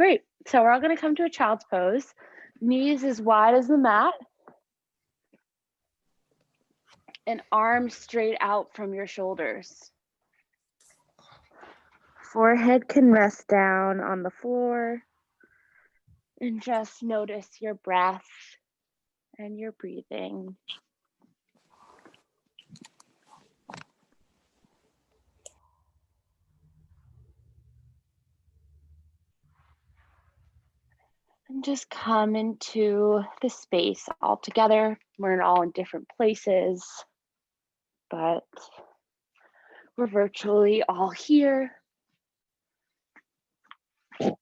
Great. So we're all going to come to a child's pose. Knees as wide as the mat. And arms straight out from your shoulders. Forehead can rest down on the floor. And just notice your breath and your breathing. And just come into the space all together. We're all in different places, but we're virtually all here. And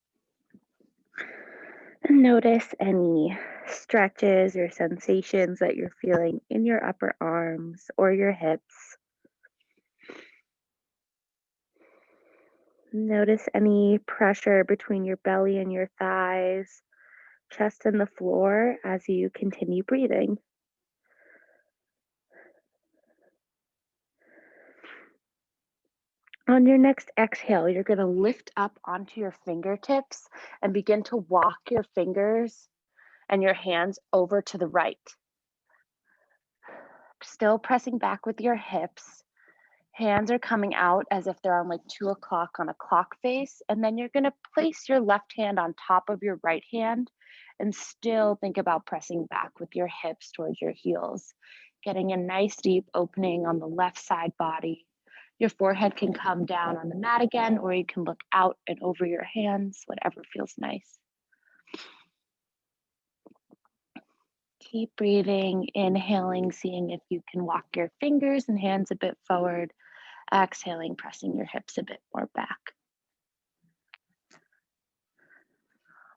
notice any stretches or sensations that you're feeling in your upper arms or your hips. Notice any pressure between your belly and your thighs, chest and the floor as you continue breathing. On your next exhale, you're going to lift up onto your fingertips and begin to walk your fingers and your hands over to the right. Still pressing back with your hips. Hands are coming out as if they're on like 2 o'clock on a clock face. And then you're going to place your left hand on top of your right hand and still think about pressing back with your hips towards your heels, getting a nice deep opening on the left side body. Your forehead can come down on the mat again, or you can look out and over your hands, whatever feels nice. Keep breathing, inhaling, seeing if you can walk your fingers and hands a bit forward. Exhaling, pressing your hips a bit more back.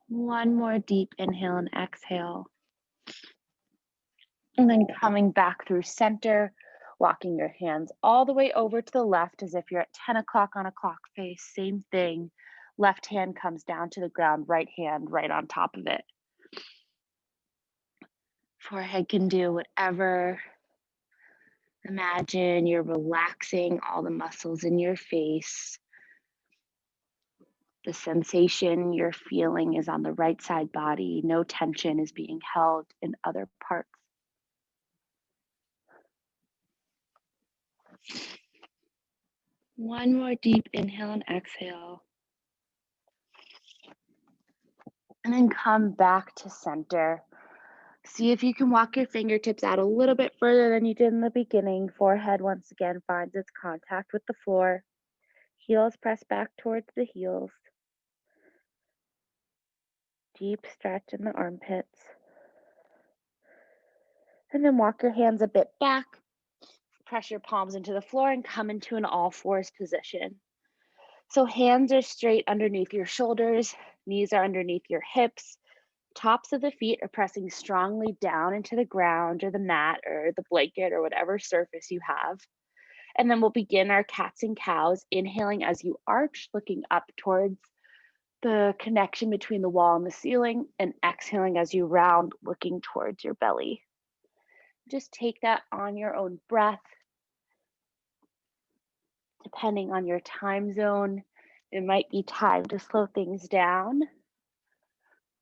One more deep inhale and exhale. And then coming back through center, walking your hands all the way over to the left as if you're at 10 o'clock on a clock face. Same thing. Left hand comes down to the ground, right hand right on top of it. Forehead can do whatever. Imagine you're relaxing all the muscles in your face. The sensation you're feeling is on the right side body. No tension is being held in other parts. One more deep inhale and exhale. And then come back to center. See if you can walk your fingertips out a little bit further than you did in the beginning. Forehead once again finds its contact with the floor. Heels press back towards the heels. Deep stretch in the armpits. And then walk your hands a bit back. Press your palms into the floor and come into an all fours position. So hands are straight underneath your shoulders. Knees are underneath your hips. Tops of the feet are pressing strongly down into the ground or the mat or the blanket or whatever surface you have. And then we'll begin our cats and cows, inhaling as you arch, looking up towards the connection between the wall and the ceiling, and exhaling as you round, looking towards your belly. Just take that on your own breath. Depending on your time zone, it might be time to slow things down,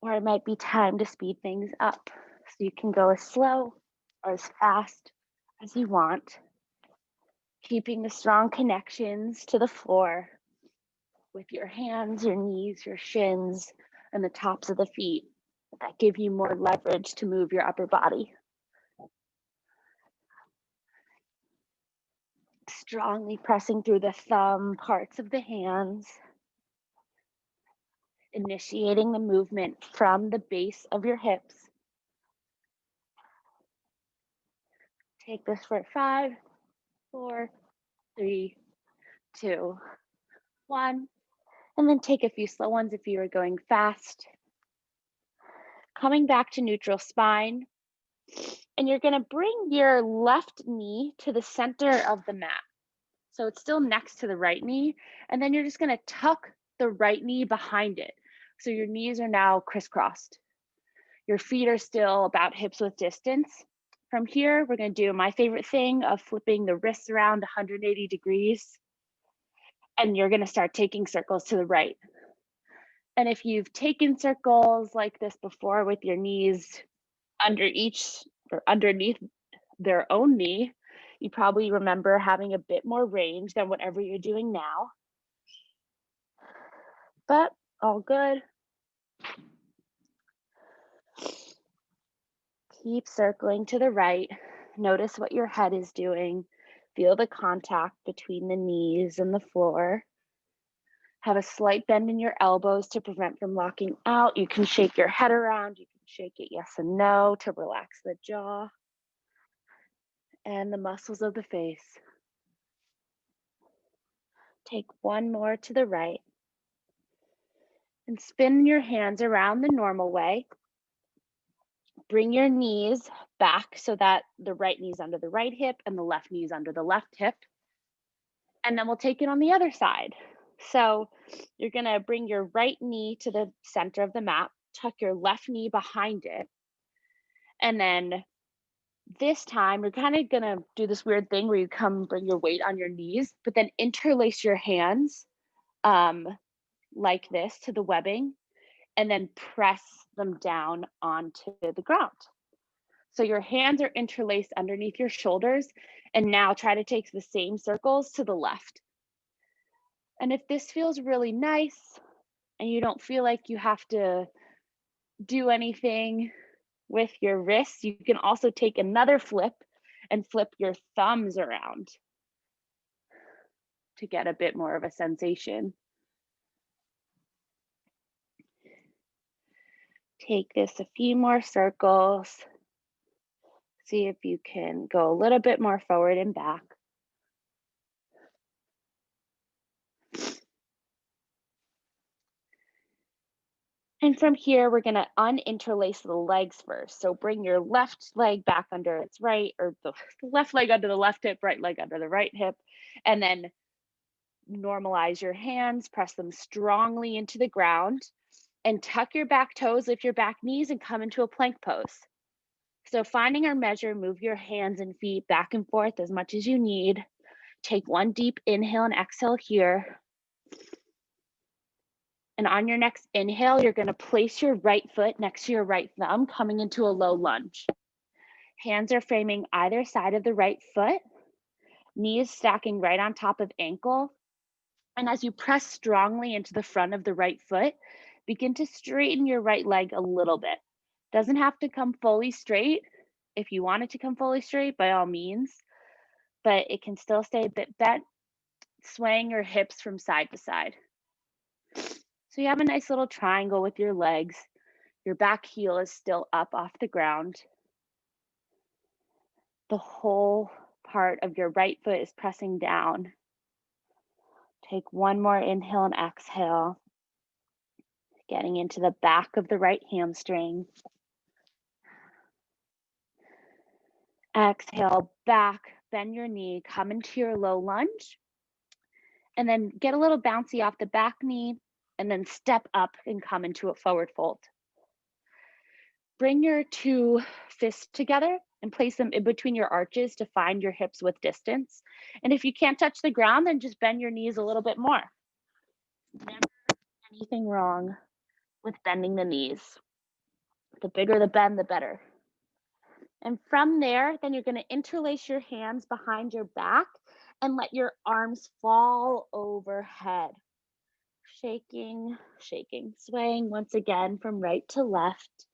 or it might be time to speed things up. So you can go as slow or as fast as you want, keeping the strong connections to the floor with your hands, your knees, your shins, and the tops of the feet that give you more leverage to move your upper body. Strongly pressing through the thumb parts of the hands, initiating the movement from the base of your hips. Take this for 5, 4, 3, 2, 1. And then take a few slow ones if you are going fast. Coming back to neutral spine. And you're going to bring your left knee to the center of the mat. So it's still next to the right knee. And then you're just going to tuck the right knee behind it. So your knees are now crisscrossed. Your feet are still about hips width distance. From here, we're going to do my favorite thing of flipping the wrists around 180 degrees. And you're going to start taking circles to the right. And if you've taken circles like this before with your knees under each or underneath their own knee, you probably remember having a bit more range than whatever you're doing now. But all good. Keep circling to the right. Notice what your head is doing. Feel the contact between the knees and the floor. Have a slight bend in your elbows to prevent from locking out. You can shake your head around. You can shake it yes and no to relax the jaw and the muscles of the face. Take one more to the right and spin your hands around the normal way. Bring your knees back so that the right knee is under the right hip and the left knee is under the left hip. And then we'll take it on the other side. So you're gonna bring your right knee to the center of the mat, tuck your left knee behind it. And then this time you're kind of gonna do this weird thing where you come bring your weight on your knees, but then interlace your hands like this to the webbing and then press them down onto the ground. So your hands are interlaced underneath your shoulders, and now try to take the same circles to the left. And if this feels really nice and you don't feel like you have to do anything with your wrists, you can also take another flip and flip your thumbs around to get a bit more of a sensation. Take this a few more circles. See if you can go a little bit more forward and back. And from here, we're gonna uninterlace the legs first. So bring your left leg back under its right, or the left leg under the left hip, right leg under the right hip, and then normalize your hands, press them strongly into the ground, and tuck your back toes, lift your back knees, and come into a plank pose. So finding our measure, move your hands and feet back and forth as much as you need. Take one deep inhale and exhale here. And on your next inhale, you're gonna place your right foot next to your right thumb, coming into a low lunge. Hands are framing either side of the right foot, knees stacking right on top of ankle. And as you press strongly into the front of the right foot, begin to straighten your right leg a little bit. Doesn't have to come fully straight. If you want it to come fully straight, by all means, but it can still stay a bit bent, swaying your hips from side to side. So you have a nice little triangle with your legs. Your back heel is still up off the ground. The whole part of your right foot is pressing down. Take one more inhale and exhale, getting into the back of the right hamstring. Exhale back, bend your knee, come into your low lunge, and then get a little bouncy off the back knee, and then step up and come into a forward fold. Bring your two fists together and place them in between your arches to find your hips width distance. And if you can't touch the ground, then just bend your knees a little bit more. Never anything wrong with bending the knees. The bigger the bend, the better. And from there, then you're gonna interlace your hands behind your back and let your arms fall overhead. Shaking, shaking, swaying once again from right to left,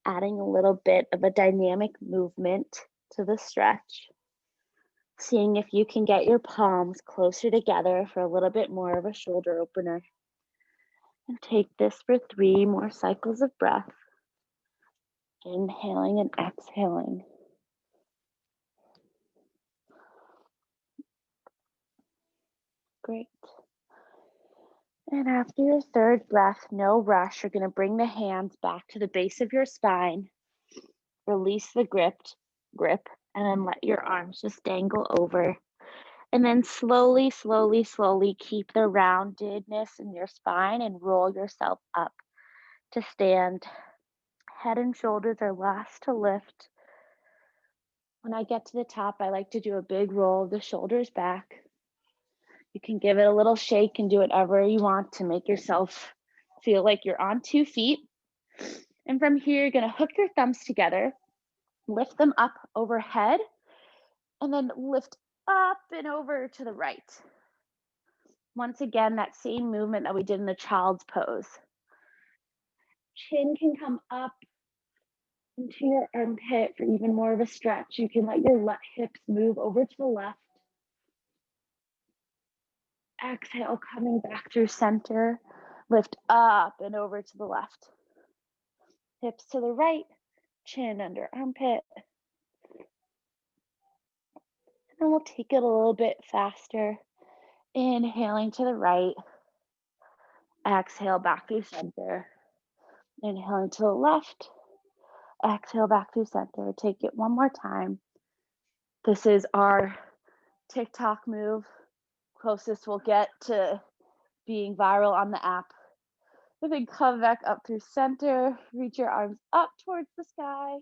adding a little bit of a dynamic movement to the stretch. Seeing if you can get your palms closer together for a little bit more of a shoulder opener. And take this for 3 more cycles of breath. Inhaling and exhaling. Great. And after your third breath, no rush, you're going to bring the hands back to the base of your spine. Release the grip, and then let your arms just dangle over. And then slowly, slowly, slowly keep the roundedness in your spine and roll yourself up to stand. Head and shoulders are last to lift. When I get to the top, I like to do a big roll of the shoulders back. You can give it a little shake and do whatever you want to make yourself Feel like you're on 2 feet. And from here, you're going to hook your thumbs together, lift them up overhead, and then lift up and over to the right. Once again, that same movement that we did in the child's pose. Chin can come up into your armpit for even more of a stretch. You can let your hips move over to the left. Exhale, coming back through center. Lift up and over to the left. Hips to the right, chin under armpit. And we'll take it a little bit faster. Inhaling to the right. Exhale back through center. Inhaling to the left. Exhale back through center. Take it one more time. This is our TikTok move. Closest we'll get to being viral on the app. And then come back up through center. Reach your arms up towards the sky.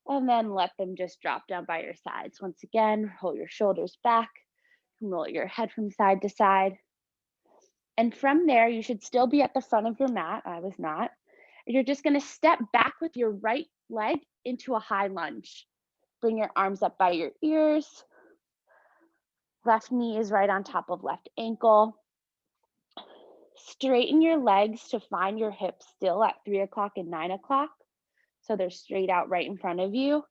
And then let them just drop down by your sides. Once again, roll your shoulders back. Roll your head from side to side. And from there, you should still be at the front of your mat. I was not. You're just going to step back with your right leg into a high lunge. Bring your arms up by your ears. Left knee is right on top of left ankle. Straighten your legs to find your hips still at 3 o'clock and 9 o'clock. So they're straight out right in front of you.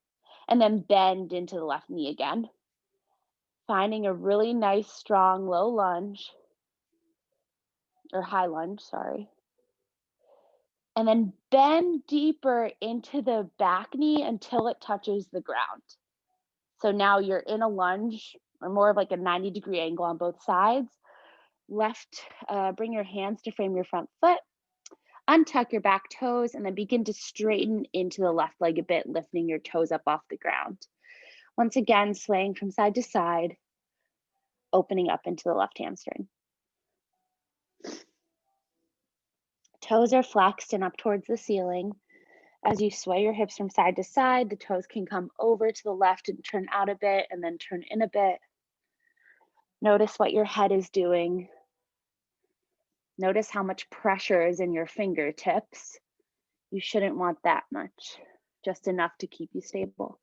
And then bend into the left knee again. Finding a really nice, strong, low lunge. Or high lunge, sorry. And then bend deeper into the back knee until it touches the ground. So now you're in a lunge, or more of like a 90-degree angle on both sides. Bring your hands to frame your front foot. Untuck your back toes and then begin to straighten into the left leg a bit, lifting your toes up off the ground. Once again, swaying from side to side, opening up into the left hamstring. Toes are flexed and up towards the ceiling. As you sway your hips from side to side, the toes can come over to the left and turn out a bit and then turn in a bit. Notice what your head is doing. Notice how much pressure is in your fingertips. You shouldn't want that much, just enough to keep you stable.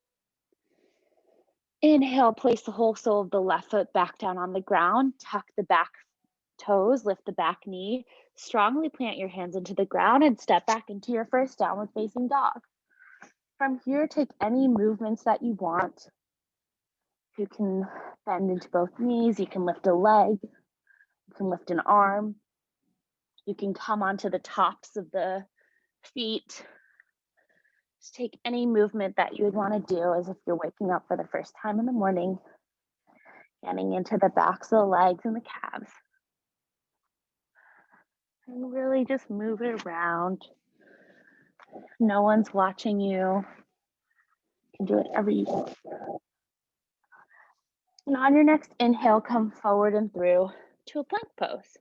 Inhale, place the whole sole of the left foot back down on the ground. Tuck the back toes, lift the back knee. Strongly plant your hands into the ground and step back into your first downward facing dog. From here, take any movements that you want. You can bend into both knees. You can lift a leg. You can lift an arm. You can come onto the tops of the feet. Just take any movement that you would want to do as if you're waking up for the first time in the morning, getting into the backs of the legs and the calves. And really just move it around. No one's watching you. You can do whatever you want. And on your next inhale, come forward and through to a plank pose.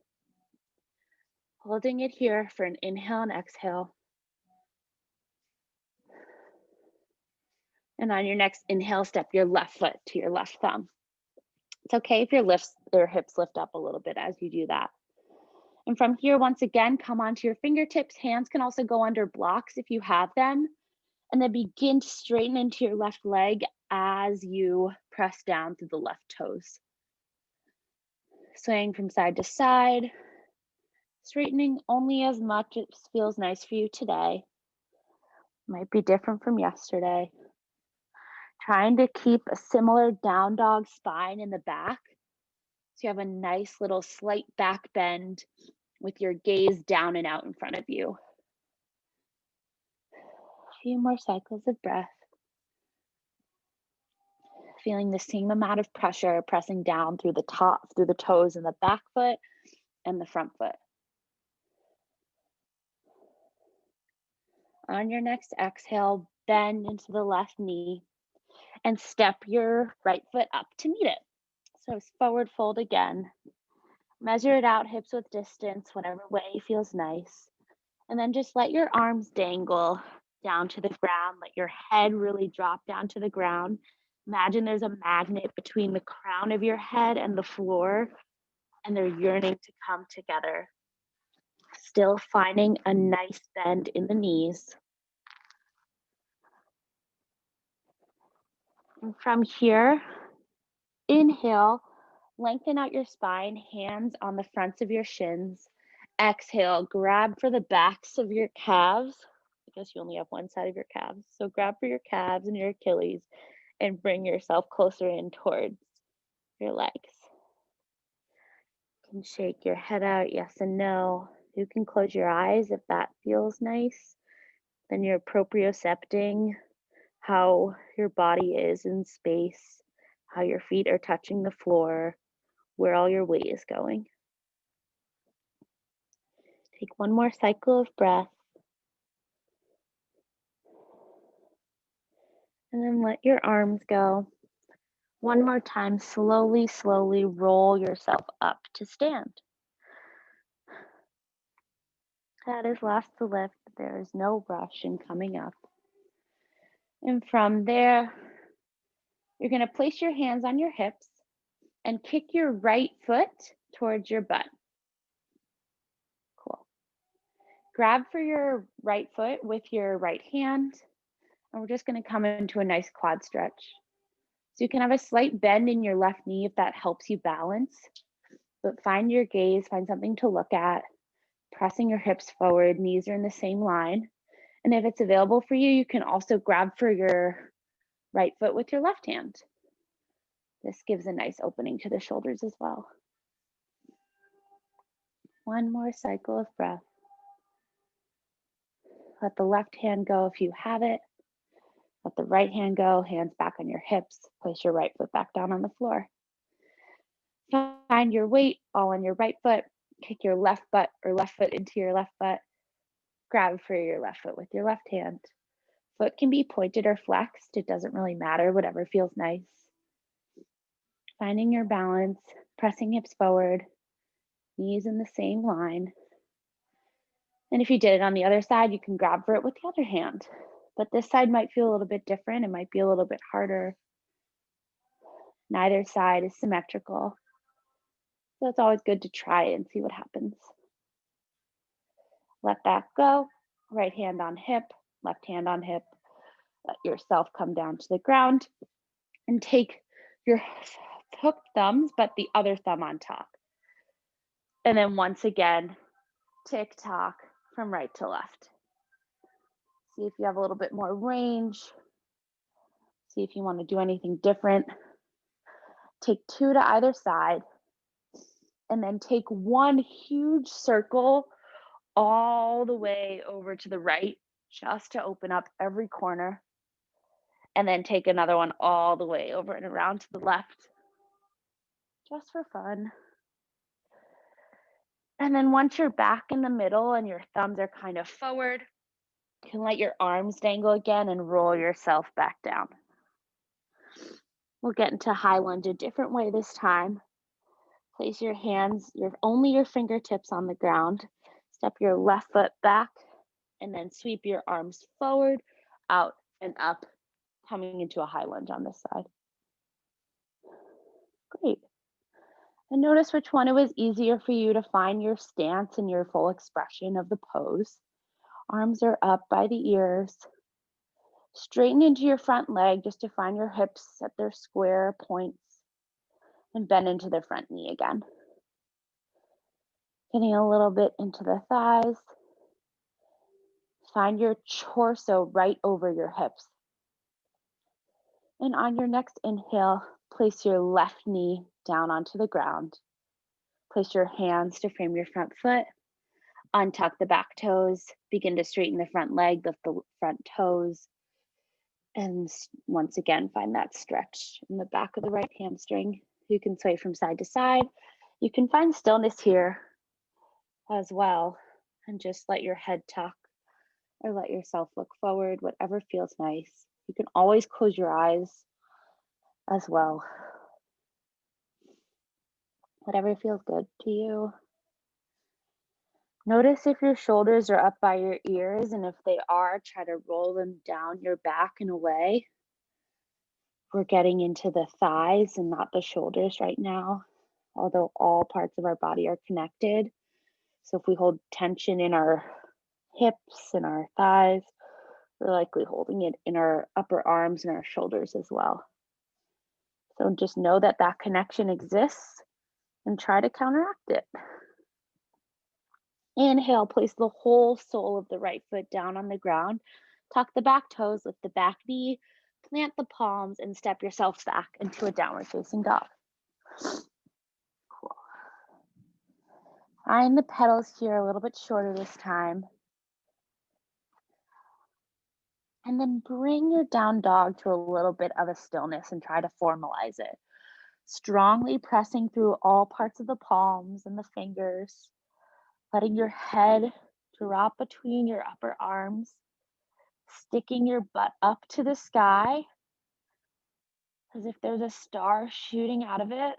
Holding it here for an inhale and exhale. And on your next inhale, step your left foot to your left thumb. It's okay if your hips lift up a little bit as you do that. And from here, once again, come onto your fingertips. Hands can also go under blocks if you have them. And then begin to straighten into your left leg as you press down through the left toes. Swaying from side to side, straightening only as much as feels nice for you today. Might be different from yesterday. Trying to keep a similar down dog spine in the back. So you have a nice little slight back bend with your gaze down and out in front of you. A few more cycles of breath. Feeling the same amount of pressure pressing down through the toes and the back foot and the front foot. On your next exhale, bend into the left knee and step your right foot up to meet it. So forward fold again. Measure it out, hips width distance, whatever way feels nice. And then just let your arms dangle down to the ground. Let your head really drop down to the ground. Imagine there's a magnet between the crown of your head and the floor, and they're yearning to come together. Still finding a nice bend in the knees. And from here, inhale, lengthen out your spine, hands on the fronts of your shins. Exhale, grab for the backs of your calves. I guess you only have one side of your calves. So grab for your calves and your Achilles and bring yourself closer in towards your legs. You can shake your head out, yes and no. You can close your eyes if that feels nice. Then you're propriocepting how your body is in space, how your feet are touching the floor, where all your weight is going. Take one more cycle of breath. And then let your arms go. One more time, slowly, slowly roll yourself up to stand. That is last to lift. There is no rush in coming up. And from there, you're going to place your hands on your hips and kick your right foot towards your butt. Cool. Grab for your right foot with your right hand, and we're just going to come into a nice quad stretch. So you can have a slight bend in your left knee if that helps you balance, but find your gaze, find something to look at, pressing your hips forward, knees are in the same line. And if it's available for you, you can also grab for your right foot with your left hand. This gives a nice opening to the shoulders as well. One more cycle of breath. Let the left hand go if you have it. Let the right hand go, hands back on your hips. Place your right foot back down on the floor. Find your weight all on your right foot. Kick your left butt or left foot into your left butt. Grab for your left foot with your left hand. Foot can be pointed or flexed. It doesn't really matter, whatever feels nice. Finding your balance, pressing hips forward, knees in the same line. And if you did it on the other side, you can grab for it with the other hand. But this side might feel a little bit different. It might be a little bit harder. Neither side is symmetrical. So it's always good to try and see what happens. Let that go. Right hand on hip, left hand on hip. Let yourself come down to the ground and take your hooked thumbs, but the other thumb on top. And then once again, tick tock from right to left. See if you have a little bit more range. See if you want to do anything different. Take two to either side. And then take one huge circle all the way over to the right, just to open up every corner. And then take another one all the way over and around to the left, just for fun. And then once you're back in the middle and your thumbs are kind of forward, you can let your arms dangle again and roll yourself back down. We'll get into high lunge a different way this time. Place your hands, only your fingertips on the ground. Step your left foot back and then sweep your arms forward, out, and up, coming into a high lunge on this side. Great. And notice which one it was easier for you to find your stance and your full expression of the pose. Arms are up by the ears. Straighten into your front leg just to find your hips at their square points and bend into the front knee again. Getting a little bit into the thighs. Find your torso right over your hips. And on your next inhale, place your left knee down onto the ground. Place your hands to frame your front foot. Untuck the back toes. Begin to straighten the front leg, lift the front toes. And once again, find that stretch in the back of the right hamstring. You can sway from side to side. You can find stillness here as well. And just let your head tuck or let yourself look forward, whatever feels nice. You can always close your eyes as well. Whatever feels good to you. Notice if your shoulders are up by your ears, and if they are, try to roll them down your back and away. We're getting into the thighs and not the shoulders right now, although all parts of our body are connected. So if we hold tension in our hips and our thighs, we're likely holding it in our upper arms and our shoulders as well. So just know that that connection exists and try to counteract it. Inhale, place the whole sole of the right foot down on the ground. Tuck the back toes, lift the back knee, plant the palms, and step yourself back into a downward facing dog. Cool. Find the pedals here a little bit shorter this time. And then bring your down dog to a little bit of a stillness and try to formalize it. Strongly pressing through all parts of the palms and the fingers, letting your head drop between your upper arms, sticking your butt up to the sky as if there's a star shooting out of it.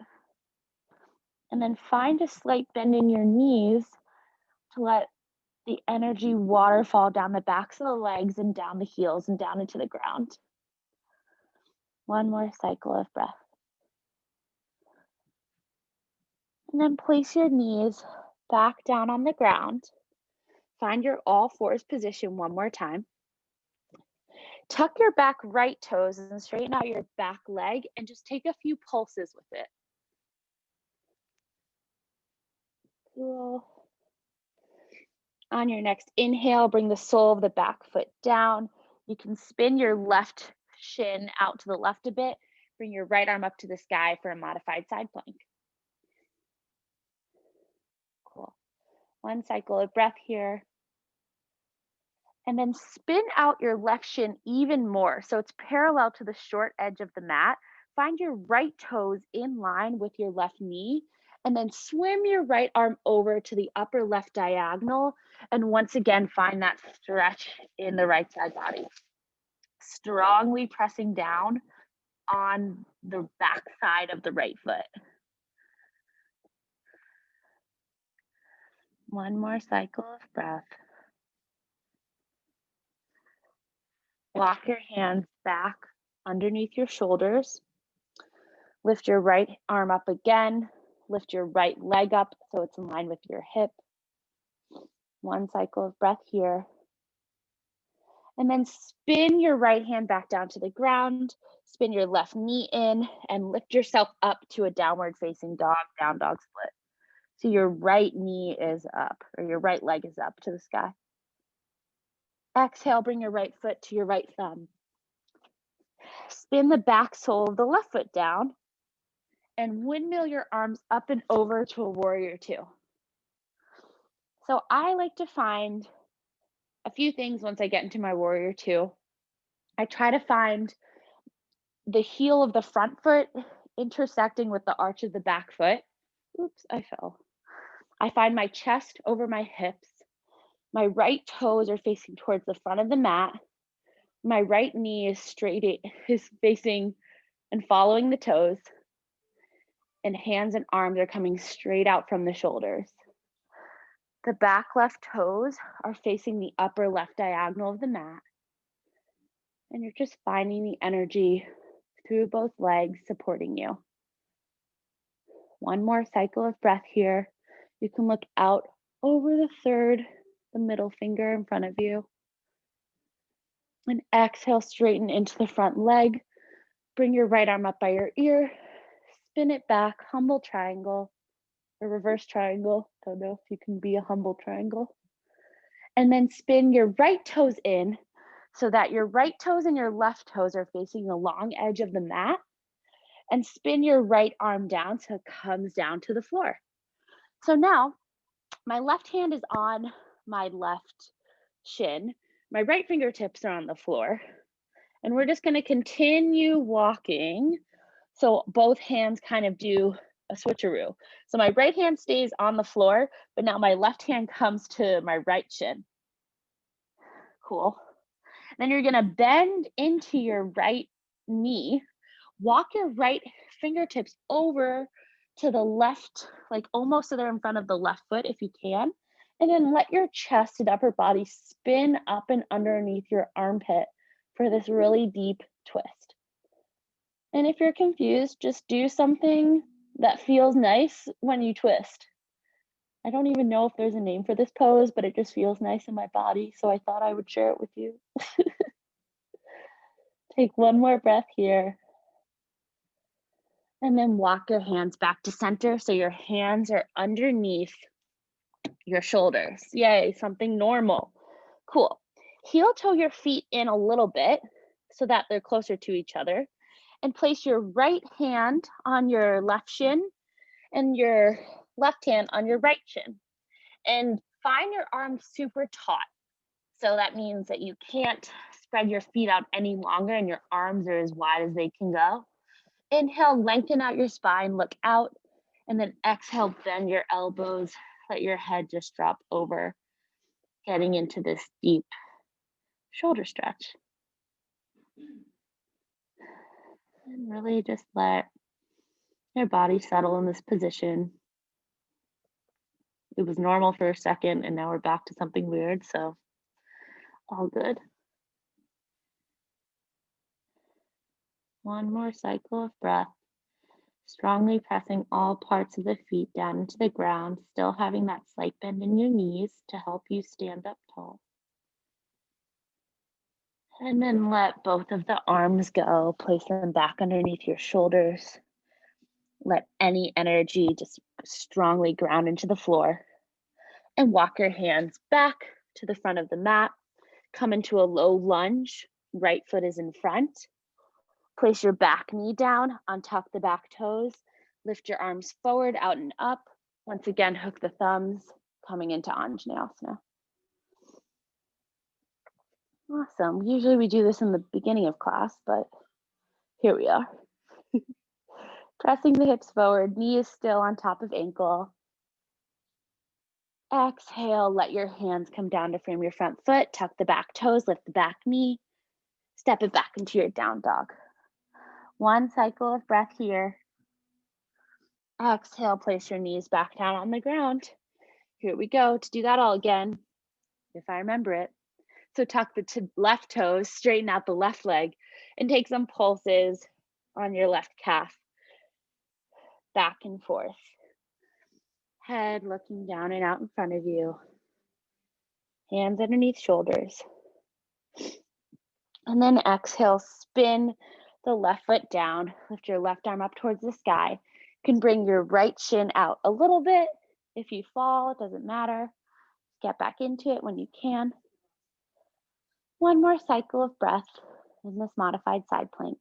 And then find a slight bend in your knees to let the energy waterfall down the backs of the legs and down the heels and down into the ground. One more cycle of breath. And then place your knees back down on the ground. Find your all fours position one more time. Tuck your back right toes and straighten out your back leg and just take a few pulses with it. Cool. On your next inhale, bring the sole of the back foot down. You can spin your left shin out to the left a bit. Bring your right arm up to the sky for a modified side plank. Cool. One cycle of breath here. And then spin out your left shin even more. So it's parallel to the short edge of the mat. Find your right toes in line with your left knee. And then swim your right arm over to the upper left diagonal. And once again, find that stretch in the right side body. Strongly pressing down on the back side of the right foot. One more cycle of breath. Walk your hands back underneath your shoulders. Lift your right arm up again. Lift your right leg up so it's in line with your hip. One cycle of breath here. And then spin your right hand back down to the ground. Spin your left knee in and lift yourself up to a downward facing dog, down dog split. So your right knee is up, or your right leg is up to the sky. Exhale, bring your right foot to your right thumb. Spin the back sole of the left foot down and windmill your arms up and over to a warrior two. So I like to find a few things once I get into my warrior two. I try to find the heel of the front foot intersecting with the arch of the back foot. Oops, I fell. I find my chest over my hips. My right toes are facing towards the front of the mat. My right knee is facing and following the toes. And hands and arms are coming straight out from the shoulders. The back left toes are facing the upper left diagonal of the mat. And you're just finding the energy through both legs supporting you. One more cycle of breath here. You can look out over the middle finger in front of you. And exhale, straighten into the front leg. Bring your right arm up by your ear. Spin it back, humble triangle or reverse triangle. Don't know if you can be a humble triangle. And then spin your right toes in so that your right toes and your left toes are facing the long edge of the mat. And spin your right arm down so it comes down to the floor. So now my left hand is on my left shin. My right fingertips are on the floor. And we're just going to continue walking. So both hands kind of do a switcheroo. So my right hand stays on the floor, but now my left hand comes to my right shin. Cool. Then you're going to bend into your right knee. Walk your right fingertips over to the left, like almost so they're in front of the left foot if you can. And then let your chest and upper body spin up and underneath your armpit for this really deep twist. And if you're confused, just do something that feels nice when you twist. I don't even know if there's a name for this pose, but it just feels nice in my body, so I thought I would share it with you. Take one more breath here. And then walk your hands back to center so your hands are underneath your shoulders. Yay, something normal. Cool. Heel toe your feet in a little bit so that they're closer to each other. And place your right hand on your left shin and your left hand on your right shin. And find your arms super taut. So that means that you can't spread your feet out any longer and your arms are as wide as they can go. Inhale, lengthen out your spine, look out, and then exhale, bend your elbows, let your head just drop over, getting into this deep shoulder stretch. And really just let your body settle in this position. It was normal for a second, and now we're back to something weird, so all good. One more cycle of breath. Strongly pressing all parts of the feet down into the ground, still having that slight bend in your knees to help you stand up tall. And then let both of the arms go. Place them back underneath your shoulders. Let any energy just strongly ground into the floor. And walk your hands back to the front of the mat. Come into a low lunge. Right foot is in front. Place your back knee down, untuck the back toes. Lift your arms forward, out and up. Once again, hook the thumbs, coming into Anjaneyasana. Awesome. Usually we do this in the beginning of class, but here we are. Pressing the hips forward, knee is still on top of ankle. Exhale, let your hands come down to frame your front foot, tuck the back toes, lift the back knee, step it back into your down dog. One cycle of breath here. Exhale, place your knees back down on the ground. Here we go. To do that all again, if I remember it. So tuck the left toes, straighten out the left leg, and take some pulses on your left calf. Back and forth. Head looking down and out in front of you. Hands underneath shoulders. And then exhale, spin the left foot down. Lift your left arm up towards the sky. You can bring your right shin out a little bit. If you fall, it doesn't matter. Get back into it when you can. One more cycle of breath in this modified side plank.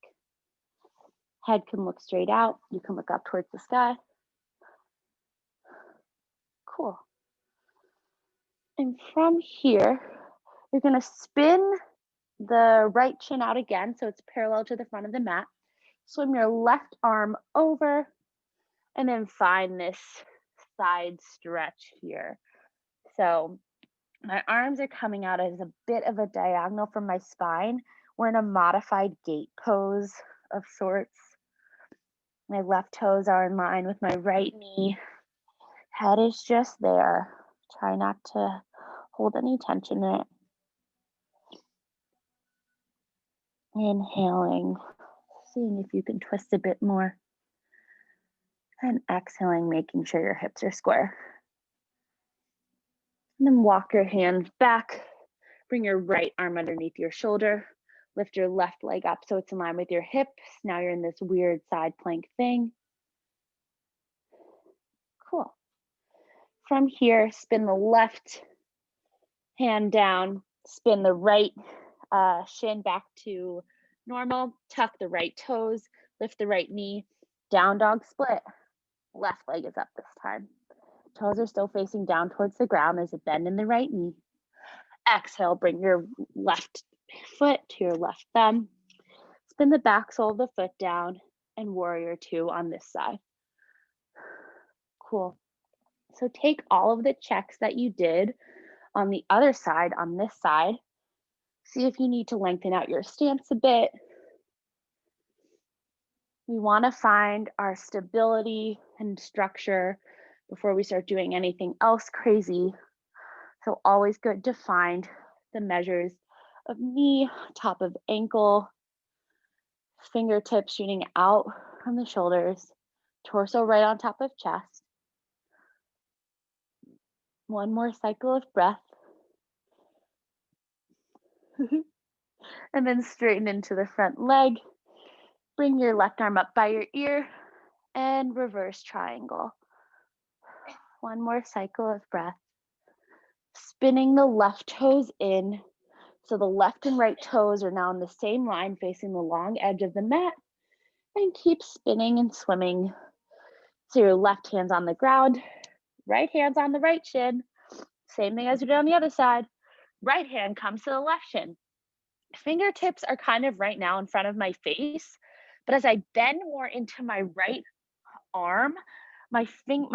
Head can look straight out. You can look up towards the sky. Cool. And from here, you're going to spin the right shin out again, so it's parallel to the front of the mat. Swim your left arm over, and then find this side stretch here. So my arms are coming out as a bit of a diagonal from my spine. We're in a modified gate pose of sorts. My left toes are in line with my right knee. Head is just there. Try not to hold any tension in it. Inhaling, seeing if you can twist a bit more. And exhaling, making sure your hips are square. And then walk your hands back. Bring your right arm underneath your shoulder. Lift your left leg up so it's in line with your hips. Now you're in this weird side plank thing. Cool. From here, spin the left hand down, spin the right shin back to normal, tuck the right toes, lift the right knee, down dog split. Left leg is up this time. Toes are still facing down towards the ground. There's a bend in the right knee. Exhale, bring your left foot to your left thumb. Spin the back sole of the foot down and warrior two on this side. Cool. So take all of the checks that you did on the other side, on this side. See if you need to lengthen out your stance a bit. We want to find our stability and structure before we start doing anything else crazy. So always good to find the measures of knee, top of ankle, fingertips shooting out from the shoulders, torso right on top of chest. One more cycle of breath. And then straighten into the front leg. Bring your left arm up by your ear and reverse triangle. One more cycle of breath. Spinning the left toes in. So the left and right toes are now in the same line facing the long edge of the mat. And keep spinning and swimming. So your left hand's on the ground, right hand's on the right shin. Same thing as you do on the other side. Right hand comes to the left shin. Fingertips are kind of right now in front of my face, but as I bend more into my right arm, my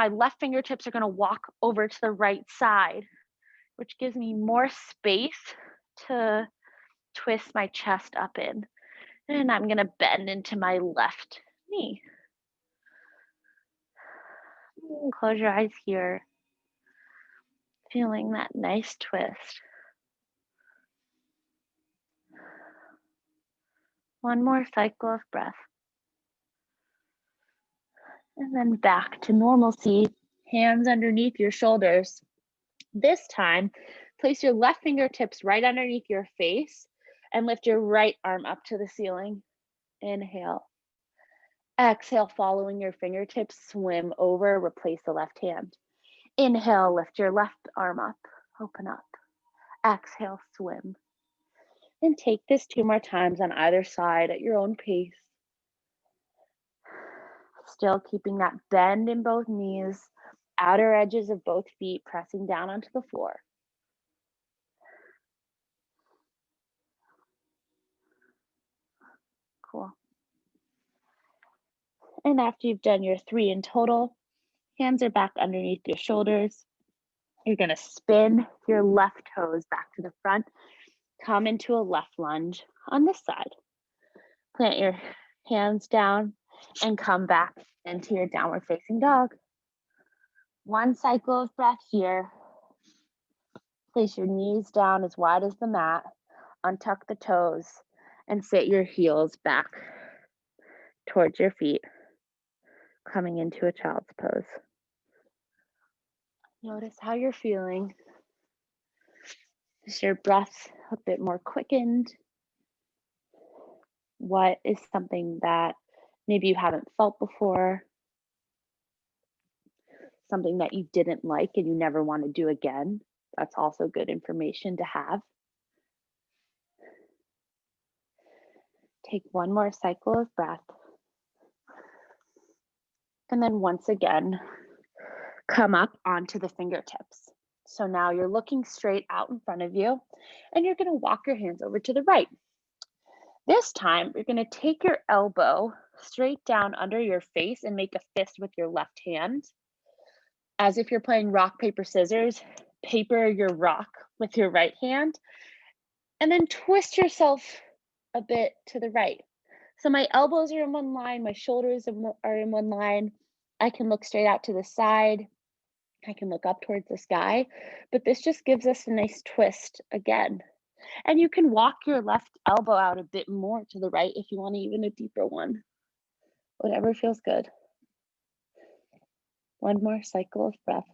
left fingertips are going to walk over to the right side, which gives me more space to twist my chest up in. And I'm going to bend into my left knee. Close your eyes here, feeling that nice twist. One more cycle of breath. And then back to normalcy, hands underneath your shoulders. This time, place your left fingertips right underneath your face and lift your right arm up to the ceiling. Inhale. Exhale, following your fingertips, swim over, replace the left hand. Inhale, lift your left arm up, open up. Exhale, swim. And take this 2 more times on either side at your own pace. Still keeping that bend in both knees, outer edges of both feet pressing down onto the floor. Cool. And after you've done your 3 in total, hands are back underneath your shoulders. You're going to spin your left toes back to the front. Come into a left lunge on this side. Plant your hands down and come back into your downward facing dog. One cycle of breath here. Place your knees down as wide as the mat. Untuck the toes and sit your heels back towards your feet, coming into a child's pose. Notice how you're feeling. Is your breath a bit more quickened? What is something that maybe you haven't felt before? Something that you didn't like and you never want to do again? That's also good information to have. Take one more cycle of breath. And then once again, come up onto the fingertips. So now you're looking straight out in front of you and you're going to walk your hands over to the right. This time, you're going to take your elbow straight down under your face and make a fist with your left hand. As if you're playing rock, paper, scissors, paper your rock with your right hand, and then twist yourself a bit to the right. So my elbows are in one line, my shoulders are in one line. I can look straight out to the side. I can look up towards the sky, but this just gives us a nice twist again. And you can walk your left elbow out a bit more to the right if you want even a deeper one. Whatever feels good. One more cycle of breath.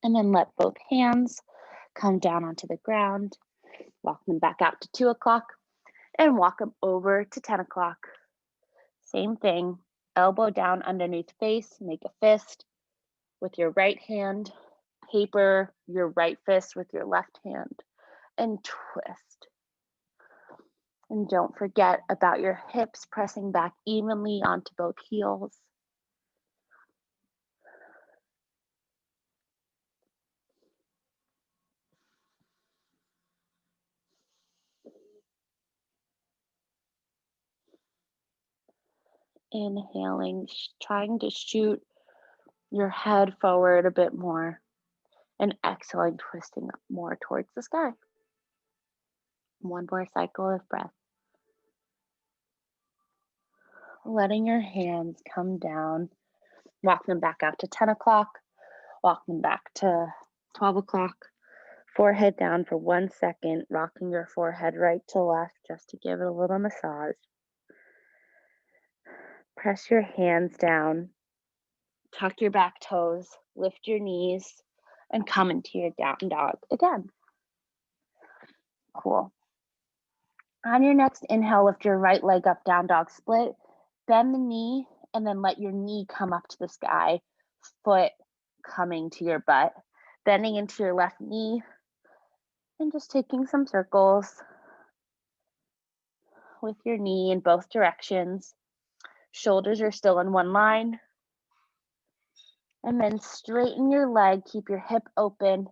And then let both hands come down onto the ground. Walk them back out to 2 o'clock and walk them over to 10 o'clock. Same thing, elbow down underneath face, make a fist with your right hand, paper your right fist with your left hand, and twist. And don't forget about your hips pressing back evenly onto both heels. Inhaling, trying to shoot your head forward a bit more, and exhaling, twisting up more towards the sky. One more cycle of breath. Letting your hands come down, walk them back out to 10 o'clock, walk them back to 12 o'clock. Forehead down for 1 second, rocking your forehead right to left just to give it a little massage. Press your hands down, tuck your back toes, lift your knees, and come into your down dog again. Cool. On your next inhale, lift your right leg up, down dog split, bend the knee, and then let your knee come up to the sky, foot coming to your butt, bending into your left knee, and just taking some circles with your knee in both directions. Shoulders are still in one line. And then straighten your leg, keep your hip open,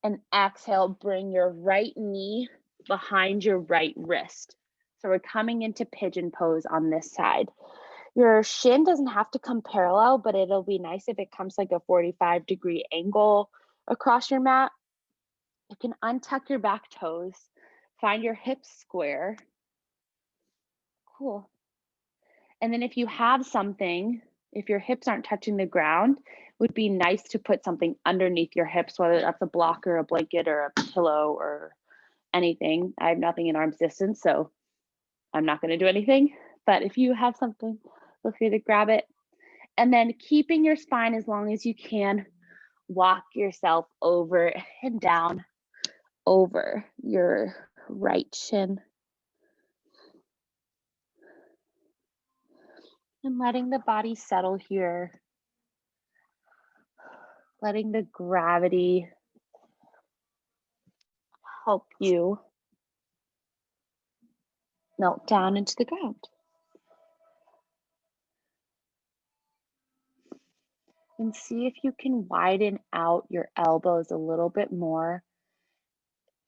and exhale, bring your right knee behind your right wrist. So we're coming into pigeon pose on this side. Your shin doesn't have to come parallel, but it'll be nice if it comes like a 45-degree angle across your mat. You can untuck your back toes, find your hips square. Cool. And then if you have something, if your hips aren't touching the ground, it would be nice to put something underneath your hips, whether that's a block or a blanket or a pillow or anything. I have nothing in arm's distance, so I'm not going to do anything. But if you have something, feel free to grab it. And then keeping your spine as long as you can, walk yourself over and down over your right shin. And letting the body settle here. Letting the gravity help you melt down into the ground. And see if you can widen out your elbows a little bit more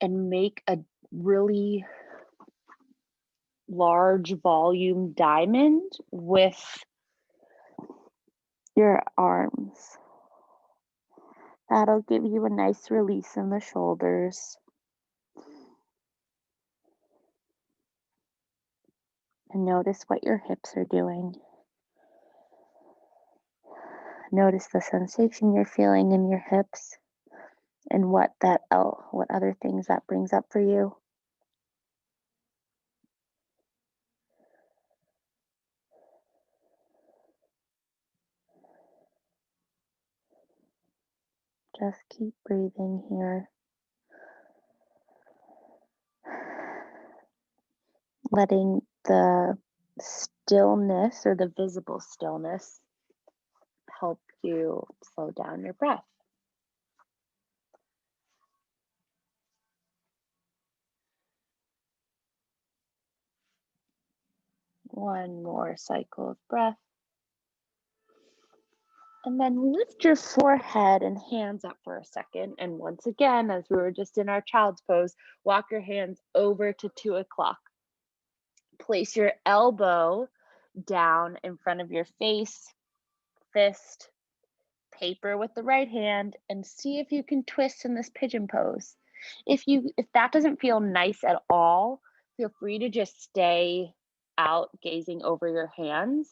and make a really large volume diamond with your arms. That'll give you a nice release in the shoulders. And notice what your hips are doing. Notice the sensation you're feeling in your hips and what other things that brings up for you. Just keep breathing here. Letting the stillness or the visible stillness help you slow down your breath. One more cycle of breath. And then lift your forehead and hands up for a second. And once again, as we were just in our child's pose, walk your hands over to 2 o'clock. Place your elbow down in front of your face, fist, paper with the right hand, and see if you can twist in this pigeon pose. If that doesn't feel nice at all, feel free to just stay out gazing over your hands,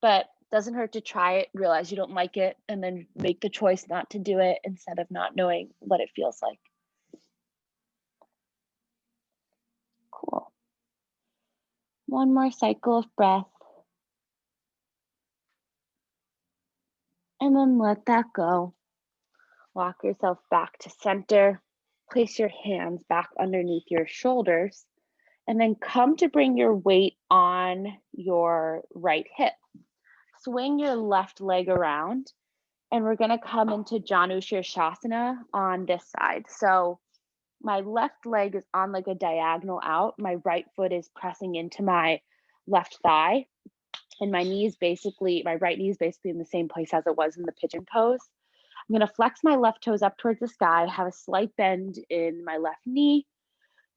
but doesn't hurt to try it, realize you don't like it, and then make the choice not to do it instead of not knowing what it feels like. Cool. One more cycle of breath. And then let that go. Walk yourself back to center. Place your hands back underneath your shoulders. And then come to bring your weight on your right hip. Swing your left leg around. And we're going to come into Janu Shirshasana on this side. So my left leg is on like a diagonal out. My right foot is pressing into my left thigh. And my right knee is basically in the same place as it was in the pigeon pose. I'm going to flex my left toes up towards the sky, have a slight bend in my left knee,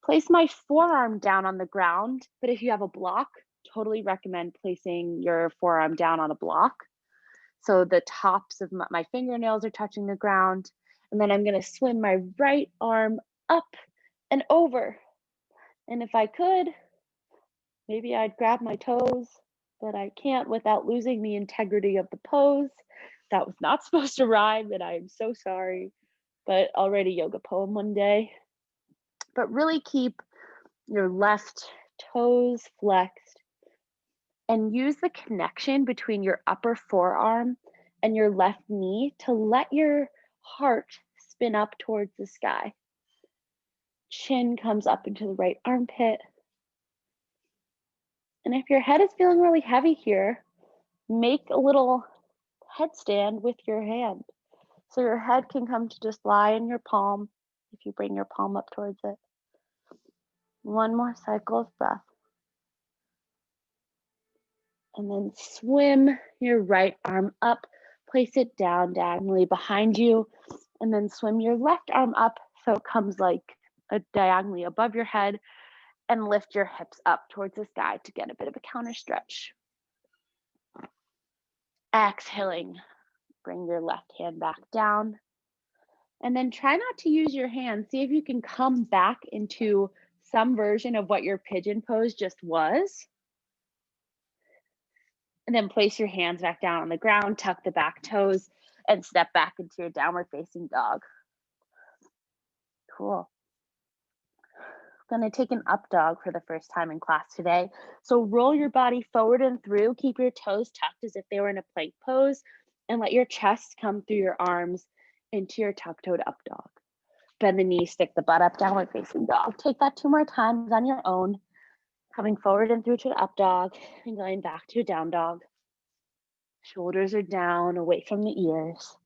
place my forearm down on the ground. But if you have a block, totally recommend placing your forearm down on a block. So the tops of my fingernails are touching the ground. And then I'm going to swim my right arm up and over. And if I could, maybe I'd grab my toes, but I can't without losing the integrity of the pose. That was not supposed to rhyme, and I am so sorry, but I'll write a yoga poem one day. But really keep your left toes flexed And use the connection between your upper forearm and your left knee to let your heart spin up towards the sky. Chin comes up into the right armpit. And if your head is feeling really heavy here, make a little headstand with your hand. So your head can come to just lie in your palm if you bring your palm up towards it. One more cycle of breath. And then swim your right arm up, place it down diagonally behind you, and then swim your left arm up so it comes like diagonally above your head, and lift your hips up towards the sky to get a bit of a counter stretch. Exhaling, bring your left hand back down, and then try not to use your hands. See if you can come back into some version of what your pigeon pose just was. And then place your hands back down on the ground, tuck the back toes, and step back into your downward facing dog. Cool. I'm going to take an up dog for the first time in class today. So roll your body forward and through. Keep your toes tucked as if they were in a plank pose, and let your chest come through your arms into your tuck-toed up dog. Bend the knees, stick the butt up, downward facing dog. Take that 2 more times on your own. Coming forward and through to the up dog, and going back to a down dog. Shoulders are down, away from the ears.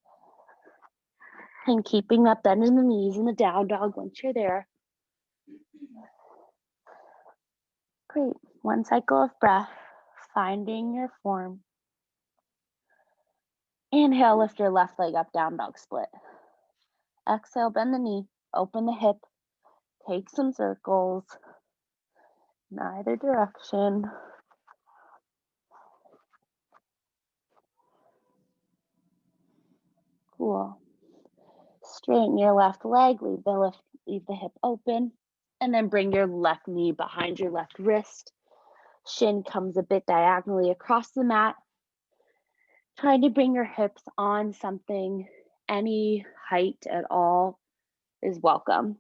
And keeping that bend in the knees in the down dog once you're there. Great. One cycle of breath, finding your form. Inhale, lift your left leg up, down dog split. Exhale, bend the knee, open the hip, take some circles in either direction. Cool. Straighten your left leg, leave the hip open, and then bring your left knee behind your left wrist. Shin comes a bit diagonally across the mat. Trying to bring your hips on something, any height at all is welcome.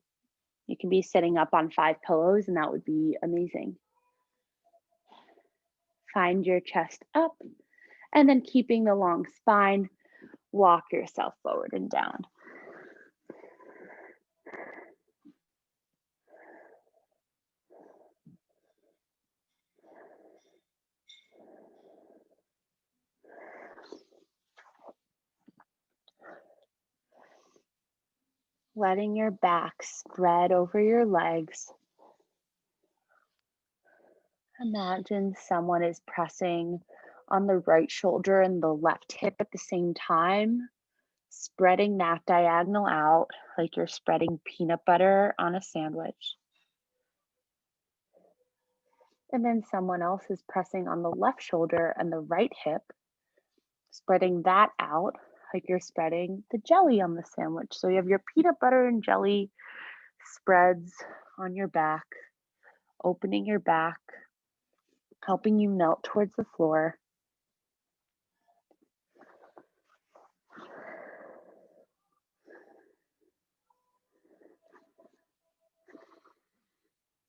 You can be sitting up on 5 pillows, and that would be amazing. Find your chest up, and then keeping the long spine, walk yourself forward and down. Letting your back spread over your legs. Imagine someone is pressing on the right shoulder and the left hip at the same time, spreading that diagonal out like you're spreading peanut butter on a sandwich. And then someone else is pressing on the left shoulder and the right hip, spreading that out like you're spreading the jelly on the sandwich. So you have your peanut butter and jelly spreads on your back, opening your back, helping you melt towards the floor.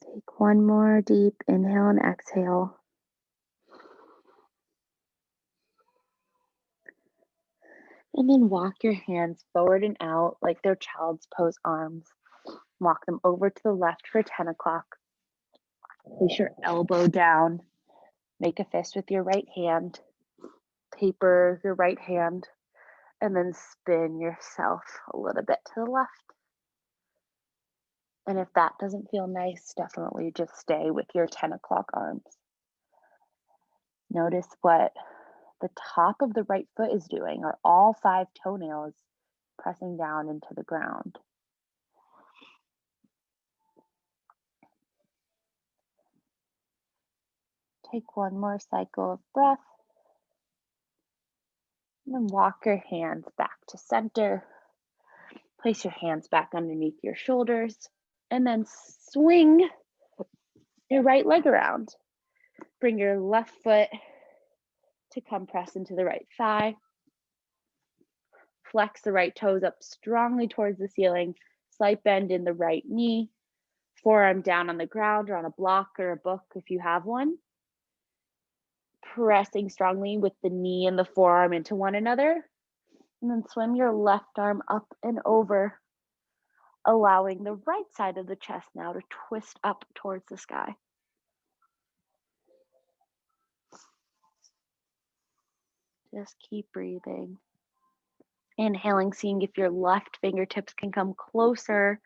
Take one more deep inhale and exhale. And then walk your hands forward and out like they're child's pose arms. Walk them over to the left for 10 o'clock. Place your elbow down. Make a fist with your right hand. Taper your right hand. And then spin yourself a little bit to the left. And if that doesn't feel nice, definitely just stay with your 10 o'clock arms. Notice what the top of the right foot is doing. Are all 5 toenails pressing down into the ground? Take one more cycle of breath. And then walk your hands back to center. Place your hands back underneath your shoulders. And then swing your right leg around. Bring your left foot to come press into the right thigh. Flex the right toes up strongly towards the ceiling. Slight bend in the right knee. Forearm down on the ground or on a block or a book if you have one. pressing strongly with the knee and the forearm into one another. And then swim your left arm up and over, allowing the right side of the chest now to twist up towards the sky. Just keep breathing. Inhaling, seeing if your left fingertips can come closer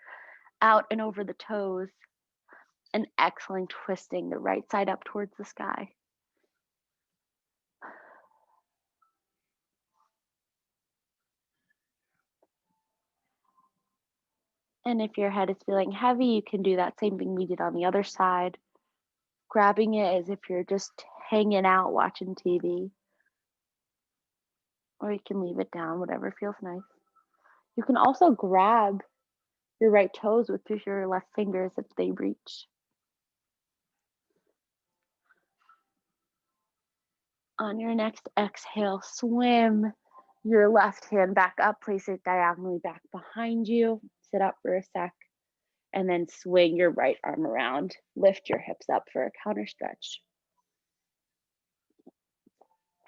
out and over the toes. And exhaling, twisting the right side up towards the sky. And if your head is feeling heavy, you can do that same thing we did on the other side, grabbing it as if you're just hanging out watching TV. Or you can leave it down, whatever feels nice. You can also grab your right toes with your left fingers if they reach. On your next exhale, swim your left hand back up, place it diagonally back behind you, sit up for a sec, and then swing your right arm around. Lift your hips up for a counter stretch.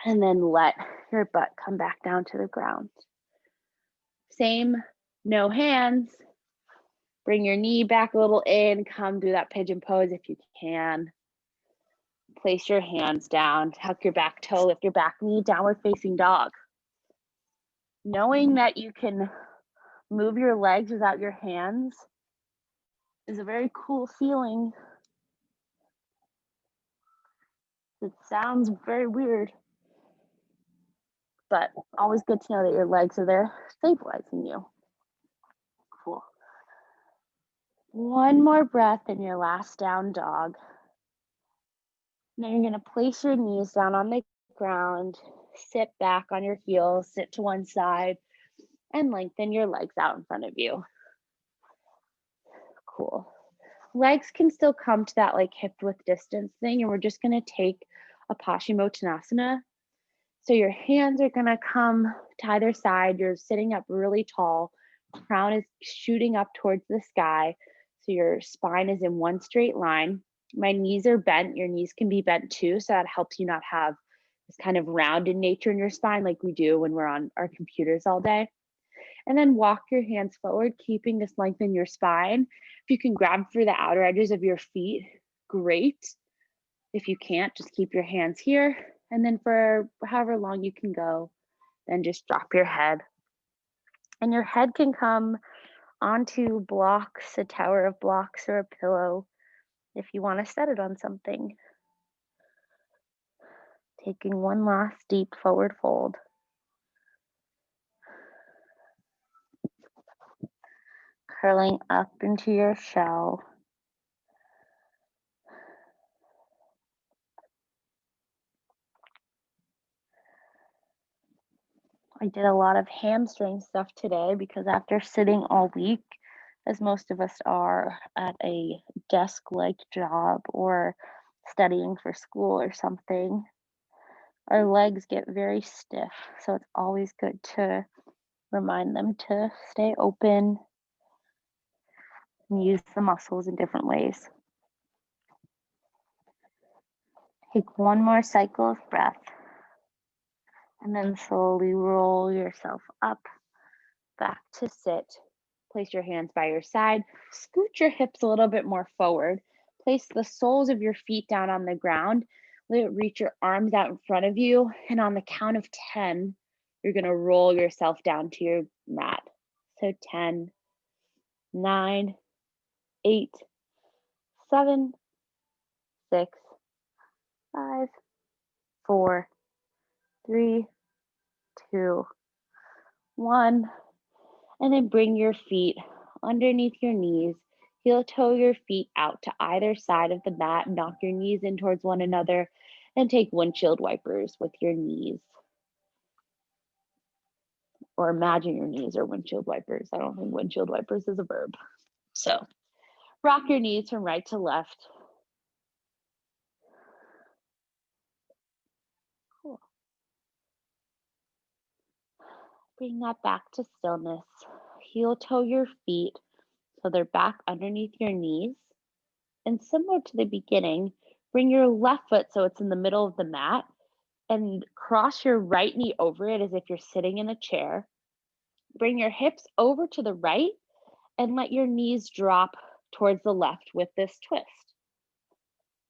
And then let your butt come back down to the ground. Same, no hands. Bring your knee back a little in, come do that pigeon pose if you can. Place your hands down, tuck your back toe, lift your back knee, downward facing dog. Knowing that you can move your legs without your hands is a very cool feeling. It sounds very weird, but always good to know that your legs are there stabilizing you. Cool. One more breath in your last down dog. Now you're going to place your knees down on the ground, sit back on your heels, sit to one side, and lengthen your legs out in front of you. Cool. Legs can still come to that like hip width distance thing, and we're just going to take a Pashimo Tanasana. So your hands are going to come to either side. You're sitting up really tall. Crown is shooting up towards the sky. So your spine is in one straight line. My knees are bent. Your knees can be bent too. So that helps you not have this kind of rounded nature in your spine like we do when we're on our computers all day. And then walk your hands forward, keeping this length in your spine. If you can grab through the outer edges of your feet, great. If you can't, just keep your hands here. And then for however long you can go, then just drop your head. And your head can come onto blocks, a tower of blocks, or a pillow if you want to set it on something. Taking one last deep forward fold. Curling up into your shell. I did a lot of hamstring stuff today because after sitting all week, as most of us are at a desk-like job or studying for school or something, our legs get very stiff. So it's always good to remind them to stay open and use the muscles in different ways. Take one more cycle of breath and then slowly roll yourself up back to sit. Place your hands by your side. Scoot your hips a little bit more forward. Place the soles of your feet down on the ground. Reach your arms out in front of you. And on the count of 10, you're going to roll yourself down to your mat. So 10, 9, 8, 7, 6, 5, 4, 3, 2, 1. And then bring your feet underneath your knees. Heel toe your feet out to either side of the mat. Knock your knees in towards one another and take windshield wipers with your knees. Or imagine your knees are windshield wipers. I don't think windshield wipers is a verb. So rock your knees from right to left. Cool. Bring that back to stillness. Heel toe your feet so they're back underneath your knees. And similar to the beginning, bring your left foot so it's in the middle of the mat and cross your right knee over it as if you're sitting in a chair. Bring your hips over to the right and let your knees drop towards the left with this twist.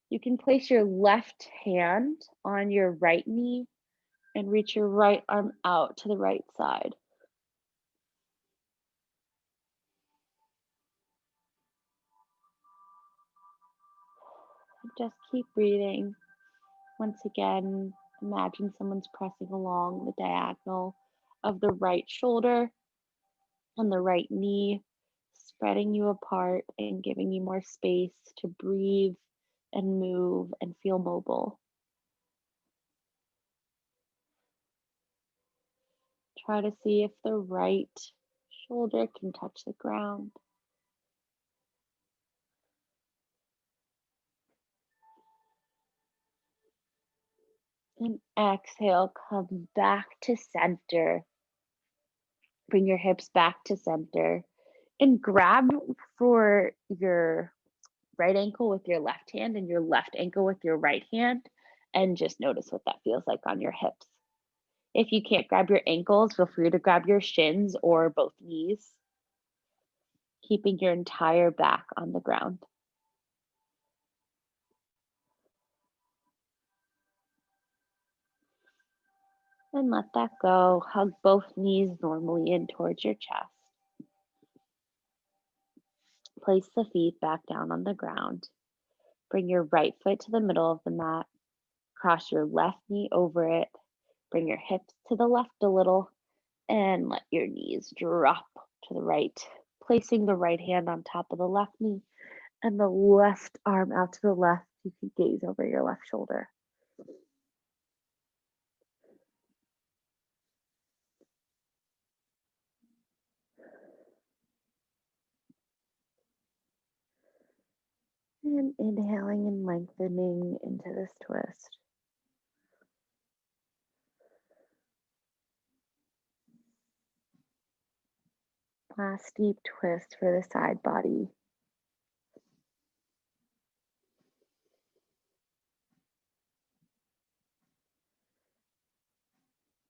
You can place your left hand on your right knee and reach your right arm out to the right side. Just keep breathing. Once again, imagine someone's pressing along the diagonal of the right shoulder and the right knee, spreading you apart and giving you more space to breathe and move and feel mobile. Try to see if the right shoulder can touch the ground. And exhale, come back to center. Bring your hips back to center and grab for your right ankle with your left hand and your left ankle with your right hand, and just notice what that feels like on your hips. If you can't grab your ankles, feel free to grab your shins or both knees, keeping your entire back on the ground. And let that go. Hug both knees normally in towards your chest. Place the feet back down on the ground. Bring your right foot to the middle of the mat. Cross your left knee over it. Bring your hips to the left a little and let your knees drop to the right, placing the right hand on top of the left knee and the left arm out to the left. You can gaze over your left shoulder. And inhaling and lengthening into this twist. Last deep twist for the side body.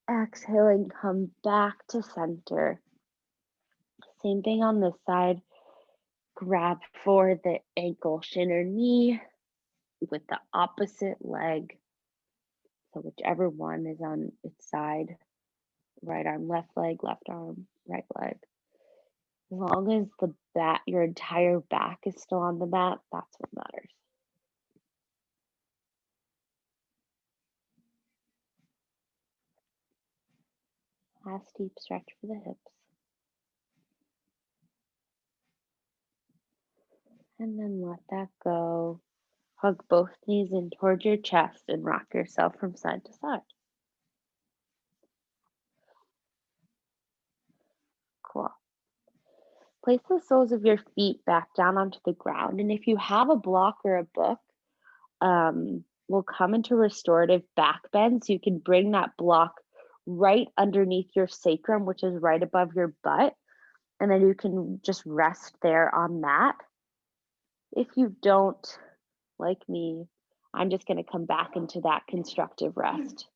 Exhaling, come back to center. Same thing on this side. Grab for the ankle, shin, or knee with the opposite leg. So whichever one is on its side. Right arm, left leg, left arm, right leg. As long as your entire back is still on the mat, that's what matters. Last deep stretch for the hips. And then let that go. Hug both knees in towards your chest and rock yourself from side to side. Cool. Place the soles of your feet back down onto the ground. And if you have a block or a book, we'll come into restorative back bend. So you can bring that block right underneath your sacrum, which is right above your butt. And then you can just rest there on that. If you don't, like me, I'm just going to come back into that constructive rest.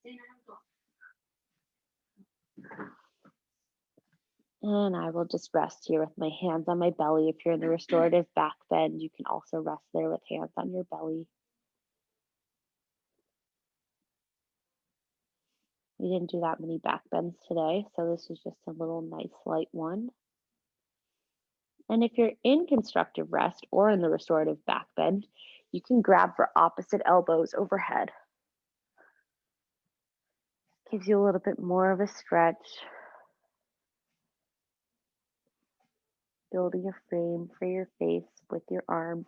And I will just rest here with my hands on my belly. If you're in the restorative back bend, you can also rest there with hands on your belly. We didn't do that many back bends today, so this is just a little nice light one. And if you're in constructive rest or in the restorative back bend, you can grab for opposite elbows overhead. Gives you a little bit more of a stretch. Building a frame for your face with your arms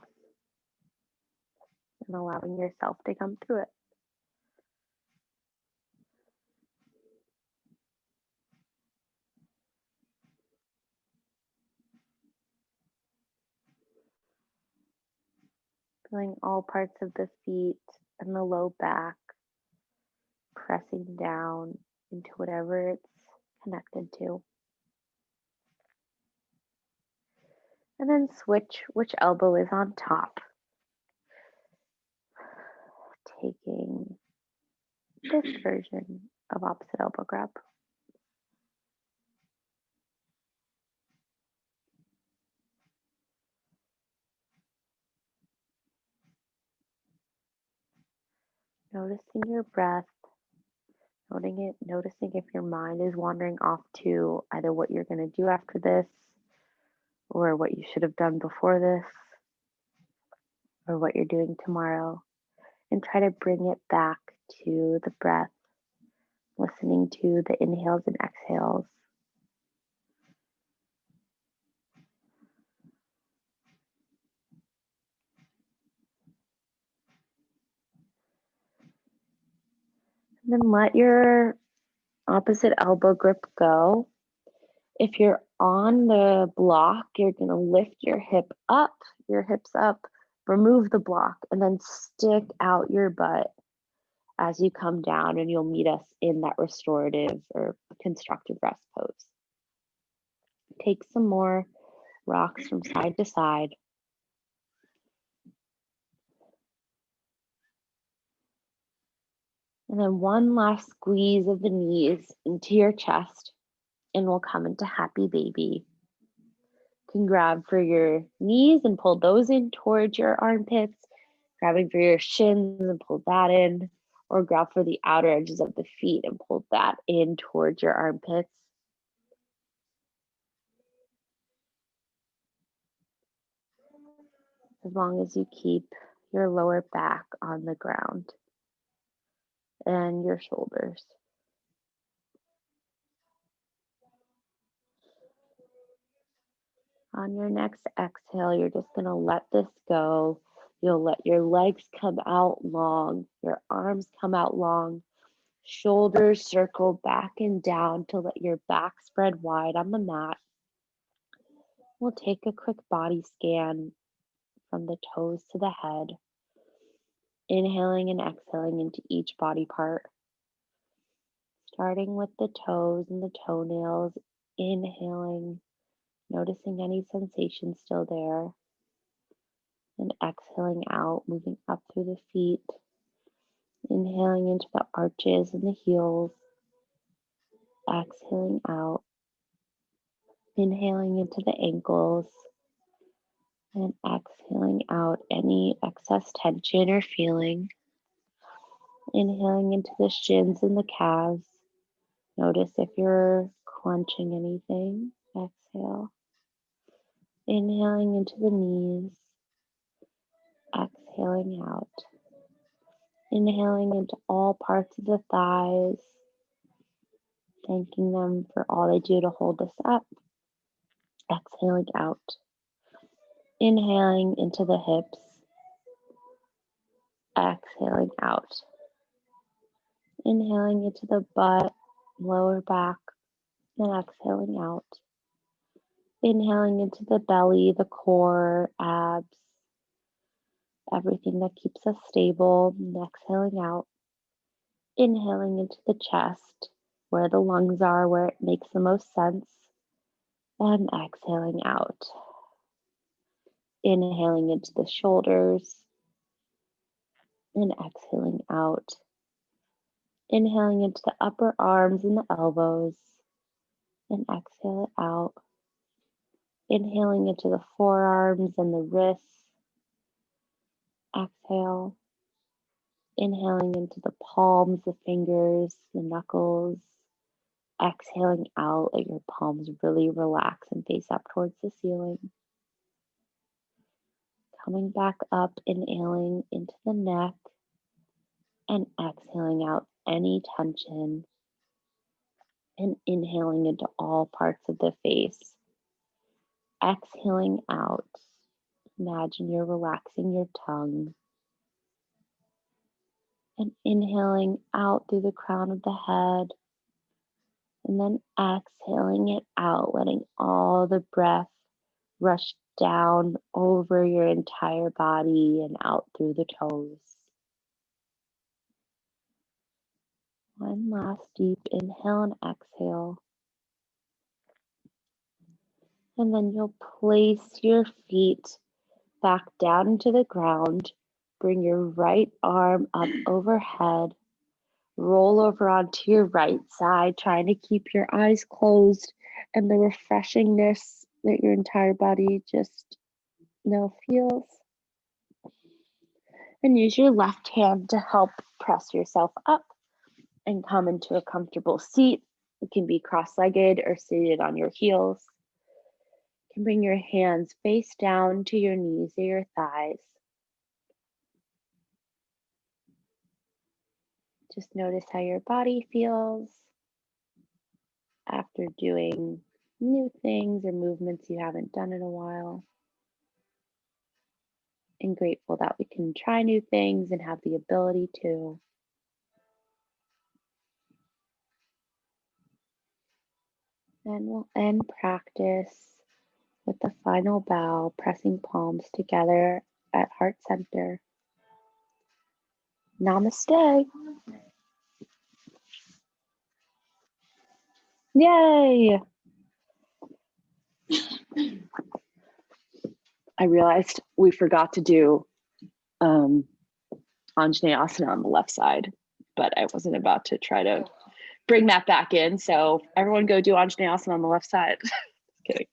and allowing yourself to come through it. Feeling all parts of the feet and the low back, pressing down into whatever it's connected to. And then switch which elbow is on top. Taking this version of opposite elbow grab. Noticing your breath, noticing if your mind is wandering off to either what you're going to do after this, or what you should have done before this, or what you're doing tomorrow, and try to bring it back to the breath, listening to the inhales and exhales. And then let your opposite elbow grip go. If you're on the block, you're going to lift your hips up, remove the block, and then stick out your butt as you come down, and you'll meet us in that restorative or constructed rest pose. Take some more rocks from side to side. And then one last squeeze of the knees into your chest, and we'll come into happy baby. You can grab for your knees and pull those in towards your armpits, grabbing for your shins and pull that in, or grab for the outer edges of the feet and pull that in towards your armpits. As long as you keep your lower back on the ground and your shoulders. On your next exhale, you're just going to let this go. You'll let your legs come out long, your arms come out long, shoulders circle back and down to let your back spread wide on the mat. We'll take a quick body scan from the toes to the head, inhaling and exhaling into each body part. Starting with the toes and the toenails, inhaling, noticing any sensation still there, and exhaling out, moving up through the feet, inhaling into the arches and the heels, exhaling out, inhaling into the ankles, and exhaling out any excess tension or feeling. Inhaling into the shins and the calves. Notice if you're clenching anything. Exhale. Inhaling into the knees. Exhaling out. Inhaling into all parts of the thighs. Thanking them for all they do to hold us up. Exhaling out. Inhaling into the hips. Exhaling out. Inhaling into the butt, lower back, and exhaling out. Inhaling into the belly, the core, abs, everything that keeps us stable, and exhaling out. Inhaling into the chest, where the lungs are, where it makes the most sense, and exhaling out. Inhaling into the shoulders, and exhaling out. Inhaling into the upper arms and the elbows, and exhale it out. Inhaling into the forearms and the wrists. Exhale. Inhaling into the palms, the fingers, the knuckles. Exhaling out, let your palms really relax and face up towards the ceiling. Coming back up, inhaling into the neck and exhaling out any tension. And inhaling into all parts of the face. Exhaling out. Imagine you're relaxing your tongue. And inhaling out through the crown of the head. And then exhaling it out, letting all the breath rush down over your entire body and out through the toes. One last deep inhale and exhale. And then you'll place your feet back down into the ground. Bring your right arm up overhead. Roll over onto your right side, trying to keep your eyes closed and the refreshingness that your entire body just now feels. And use your left hand to help press yourself up and come into a comfortable seat. It can be cross-legged or seated on your heels. You can bring your hands face down to your knees or your thighs. Just notice how your body feels after doing new things or movements you haven't done in a while. And grateful that we can try new things and have the ability to. Then we'll end practice with the final bow, pressing palms together at heart center. Namaste. Yay! I realized we forgot to do Anjaneyasana on the left side, but I wasn't about to try to bring that back in. So everyone go do Anjaneyasana on the left side. Just kidding.